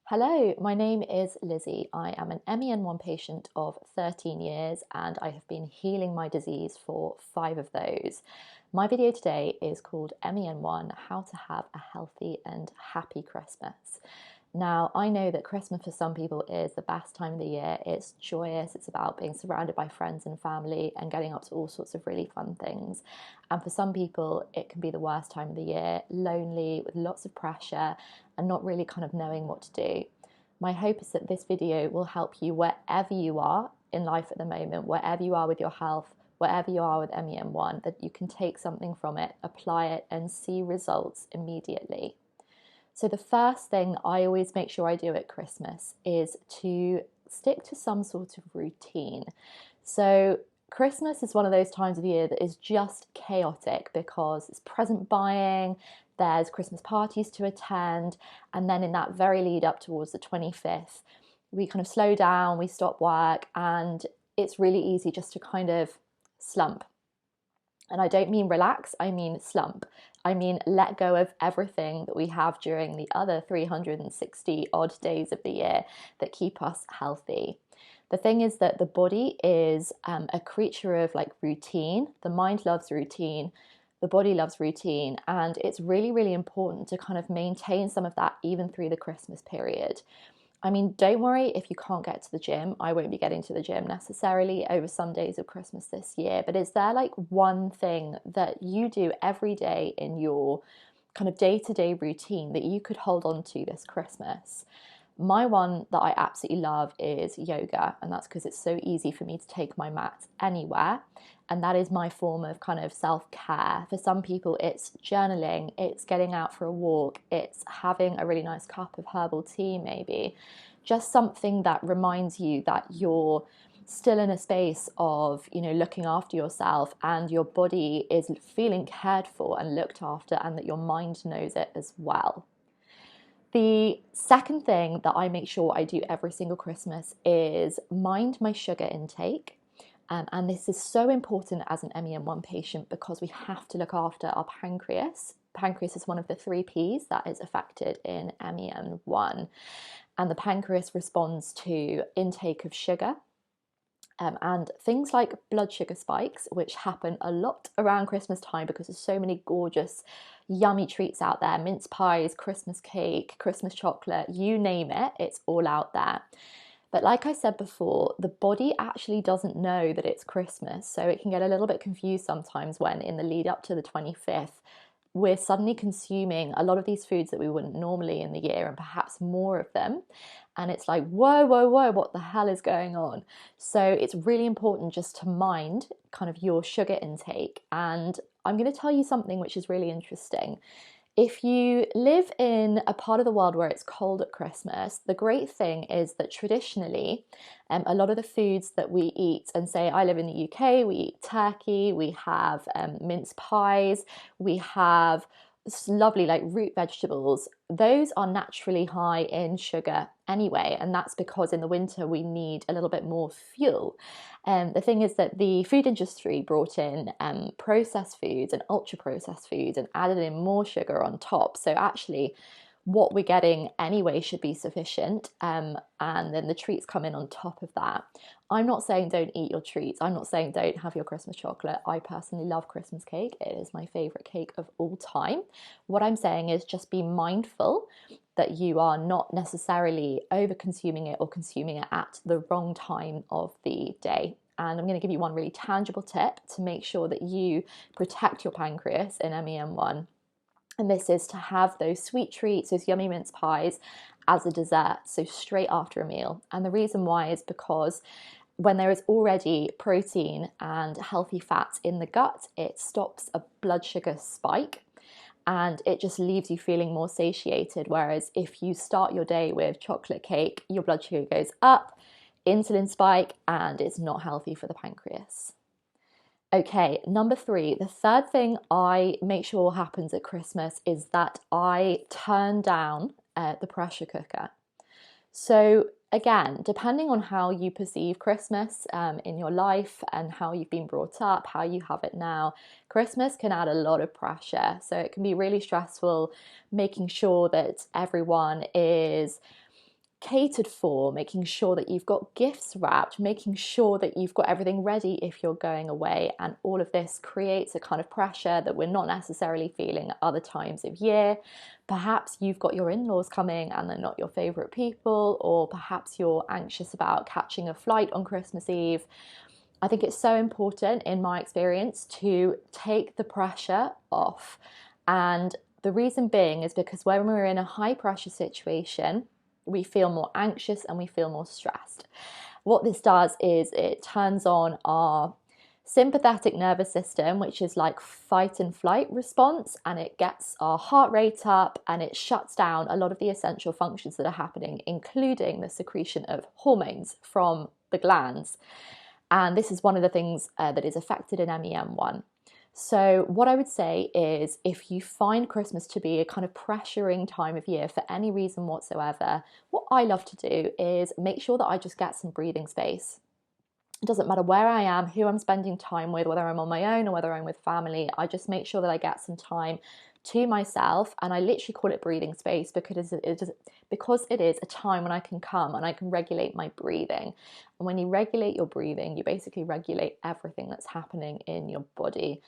Hello, my name is Lizzie. I am an MEN1 patient of 13 years and I have been healing my disease for 5 of those. My video today is called MEN1, How to Have a Healthy and Happy Christmas. Now, I know that Christmas for some people is the best time of the year. It's joyous, it's about being surrounded by friends and family and getting up to all sorts of really fun things. And for some people, it can be the worst time of the year, lonely, with lots of pressure and not really kind of knowing what to do. My hope is that this video will help you wherever you are in life at the moment, wherever you are with your health, wherever you are with MEN1, that you can take something from it, apply it, and see results immediately. So the first thing I always make sure I do at Christmas is to stick to some sort of routine. So Christmas is one of those times of the year that is just chaotic because it's present buying, there's Christmas parties to attend, and then in that very lead up towards the 25th, we kind of slow down, we stop work, and it's really easy just to kind of slump. And I don't mean relax, I mean slump. I mean let go of everything that we have during the other 360 odd days of the year that keep us healthy. The thing is that the body is a creature of like routine. The mind loves routine, the body loves routine, and it's really, really important to kind of maintain some of that even through the Christmas period. I mean, don't worry if you can't get to the gym. I won't be getting to the gym necessarily over some days of Christmas this year, but is there like one thing that you do every day in your kind of day-to-day routine that you could hold on to this Christmas? My one that I absolutely love is yoga, and that's because it's so easy for me to take my mat anywhere. And that is my form of kind of self-care. For some people, it's journaling, it's getting out for a walk, it's having a really nice cup of herbal tea, maybe. Just something that reminds you that you're still in a space of, looking after yourself and your body is feeling cared for and looked after, and that your mind knows it as well. The second thing that I make sure I do every single Christmas is mind my sugar intake. And this is so important as an MEN1 patient because we have to look after our pancreas. Pancreas is one of the 3 Ps that is affected in MEN1. And the pancreas responds to intake of sugar. And things like blood sugar spikes, which happen a lot around Christmas time because there's so many gorgeous, yummy treats out there, mince pies, Christmas cake, Christmas chocolate, you name it, it's all out there. But like I said before, the body actually doesn't know that it's Christmas, so it can get a little bit confused sometimes when in the lead up to the 25th, we're suddenly consuming a lot of these foods that we wouldn't normally in the year, and perhaps more of them. And it's like, whoa, whoa, whoa, what the hell is going on? So it's really important just to mind kind of your sugar intake. And I'm going to tell you something which is really interesting. If you live in a part of the world where it's cold at Christmas, the great thing is that traditionally, a lot of the foods that we eat, and say I live in the UK, we eat turkey, we have mince pies, we have lovely like root vegetables. Those are naturally high in sugar anyway, and that's because in the winter we need a little bit more fuel. The thing is that the food industry brought in processed foods and ultra processed foods and added in more sugar on top. So actually what we're getting anyway should be sufficient, and then the treats come in on top of that. I'm not saying don't eat your treats. I'm not saying don't have your Christmas chocolate. I personally love Christmas cake. It is my favourite cake of all time. What I'm saying is just be mindful that you are not necessarily over consuming it or consuming it at the wrong time of the day. And I'm going to give you one really tangible tip to make sure that you protect your pancreas in MEN1. And this is to have those sweet treats, those yummy mince pies as a dessert, so straight after a meal. And the reason why is because when there is already protein and healthy fats in the gut, it stops a blood sugar spike and it just leaves you feeling more satiated. Whereas if you start your day with chocolate cake, your blood sugar goes up, insulin spike, and it's not healthy for the pancreas. Okay, number 3, the third thing I make sure happens at Christmas is that I turn down the pressure cooker. So again, depending on how you perceive Christmas in your life and how you've been brought up, how you have it now, Christmas can add a lot of pressure. So it can be really stressful making sure that everyone is catered for, making sure that you've got gifts wrapped, making sure that you've got everything ready if you're going away. And all of this creates a kind of pressure that we're not necessarily feeling at other times of year. Perhaps you've got your in-laws coming and they're not your favourite people, or perhaps you're anxious about catching a flight on Christmas Eve. I think it's so important, in my experience, to take the pressure off. And the reason being is because when we're in a high pressure situation, we feel more anxious and we feel more stressed. What this does is it turns on our sympathetic nervous system, which is like fight and flight response, and it gets our heart rate up and it shuts down a lot of the essential functions that are happening, including the secretion of hormones from the glands. And this is one of the things that is affected in MEN1. So what I would say is, if you find Christmas to be a kind of pressuring time of year for any reason whatsoever, what I love to do is make sure that I just get some breathing space. It doesn't matter where I am, who I'm spending time with, whether I'm on my own or whether I'm with family. I just make sure that I get some time to myself, and I literally call it breathing space because it is a time when I can come and I can regulate my breathing. And when you regulate your breathing, you basically regulate everything that's happening in your body.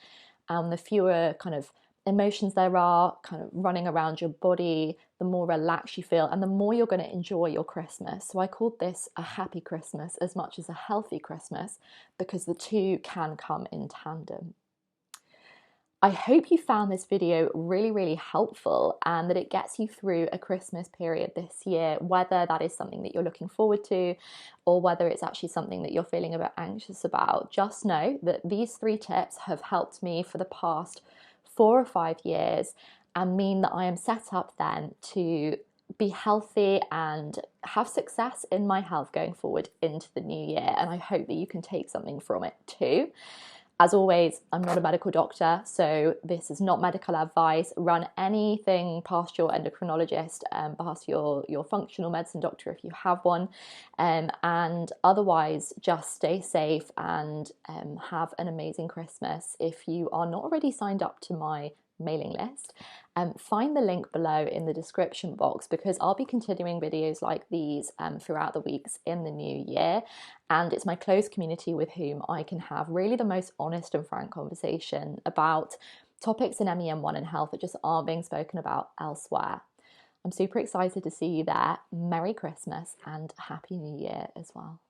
The fewer kind of emotions there are kind of running around your body, the more relaxed you feel, and the more you're going to enjoy your Christmas. So I called this a happy Christmas as much as a healthy Christmas, because the two can come in tandem. I hope you found this video really, really helpful, and that it gets you through a Christmas period this year, whether that is something that you're looking forward to or whether it's actually something that you're feeling a bit anxious about. Just know that these 3 tips have helped me for the past 4 or 5 years and mean that I am set up then to be healthy and have success in my health going forward into the new year. And I hope that you can take something from it too. As always, I'm not a medical doctor, so this is not medical advice. Run anything past your endocrinologist, past your functional medicine doctor if you have one. And otherwise, just stay safe and have an amazing Christmas. If you are not already signed up to my mailing list, find the link below in the description box, because I'll be continuing videos like these throughout the weeks in the new year, and it's my close community with whom I can have really the most honest and frank conversation about topics in MEN1 and health that just aren't being spoken about elsewhere. I'm super excited to see you there. Merry Christmas and Happy New Year as well.